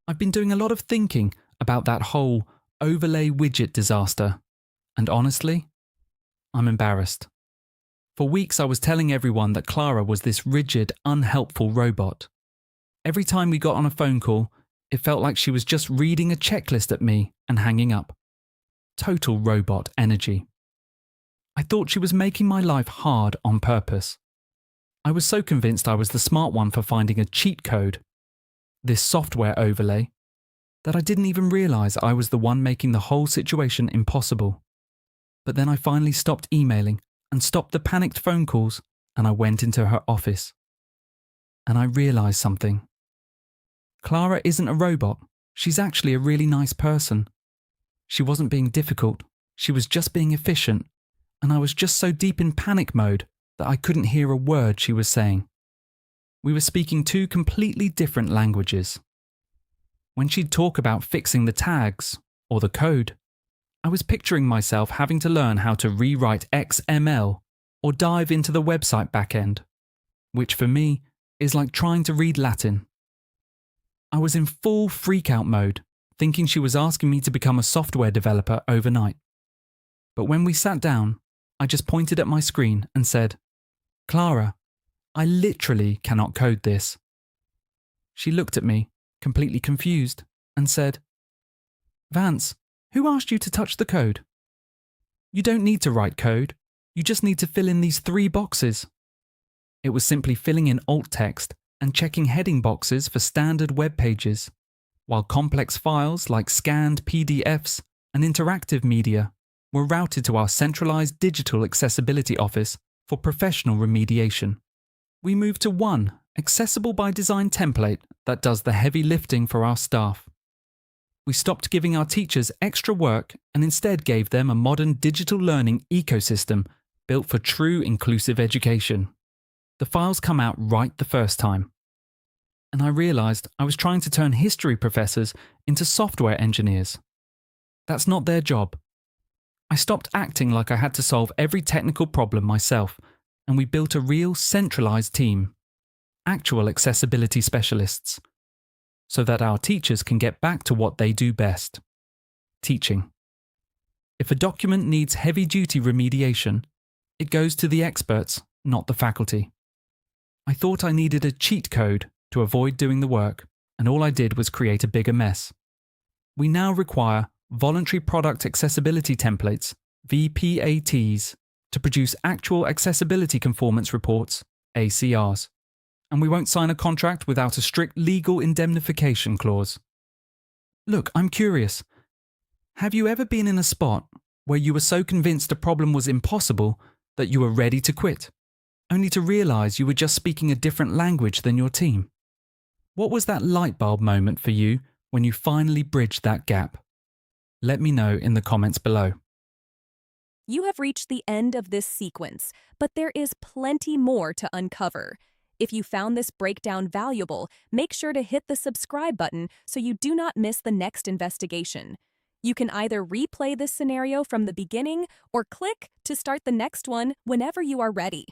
I've been doing a lot of thinking about that whole overlay widget disaster, and honestly, I'm embarrassed. For weeks I was telling everyone that Clara was this rigid, unhelpful robot. Every time we got on a phone call, it felt like she was just reading a checklist at me and hanging up. Total robot energy. I thought she was making my life hard on purpose. I was so convinced I was the smart one for finding a cheat code, this software overlay, that I didn't even realize I was the one making the whole situation impossible. But then I finally stopped emailing and stopped the panicked phone calls, and I went into her office. And I realized something. Clara isn't a robot. She's actually a really nice person. She wasn't being difficult. She was just being efficient. And I was just so deep in panic mode that I couldn't hear a word she was saying. We were speaking two completely different languages. When she'd talk about fixing the tags or the code, I was picturing myself having to learn how to rewrite XML or dive into the website backend, which for me is like trying to read Latin. I was in full freak-out mode, thinking she was asking me to become a software developer overnight. But when we sat down, I just pointed at my screen and said, "Clara, I literally cannot code this." She looked at me, completely confused, and said, "Vance, who asked you to touch the code? You don't need to write code, you just need to fill in these 3 boxes." It was simply filling in alt text and checking heading boxes for standard web pages, while complex files like scanned PDFs and interactive media were routed to our centralized digital accessibility office for professional remediation. We moved to one accessible by design template that does the heavy lifting for our staff. We stopped giving our teachers extra work and instead gave them a modern digital learning ecosystem built for true inclusive education. The files come out right the first time. And I realized I was trying to turn history professors into software engineers. That's not their job. I stopped acting like I had to solve every technical problem myself, and we built a real centralized team, actual accessibility specialists, so that our teachers can get back to what they do best: teaching. If a document needs heavy-duty remediation, it goes to the experts, not the faculty. I thought I needed a cheat code to avoid doing the work, and all I did was create a bigger mess. We now require voluntary product accessibility templates, VPATs, to produce actual accessibility conformance reports, ACRs. And we won't sign a contract without a strict legal indemnification clause. Look, I'm curious. Have you ever been in a spot where you were so convinced a problem was impossible that you were ready to quit, only to realize you were just speaking a different language than your team? What was that lightbulb moment for you when you finally bridged that gap? Let me know in the comments below. You have reached the end of this sequence, but there is plenty more to uncover. If you found this breakdown valuable, make sure to hit the subscribe button so you do not miss the next investigation. You can either replay this scenario from the beginning or click to start the next one whenever you are ready.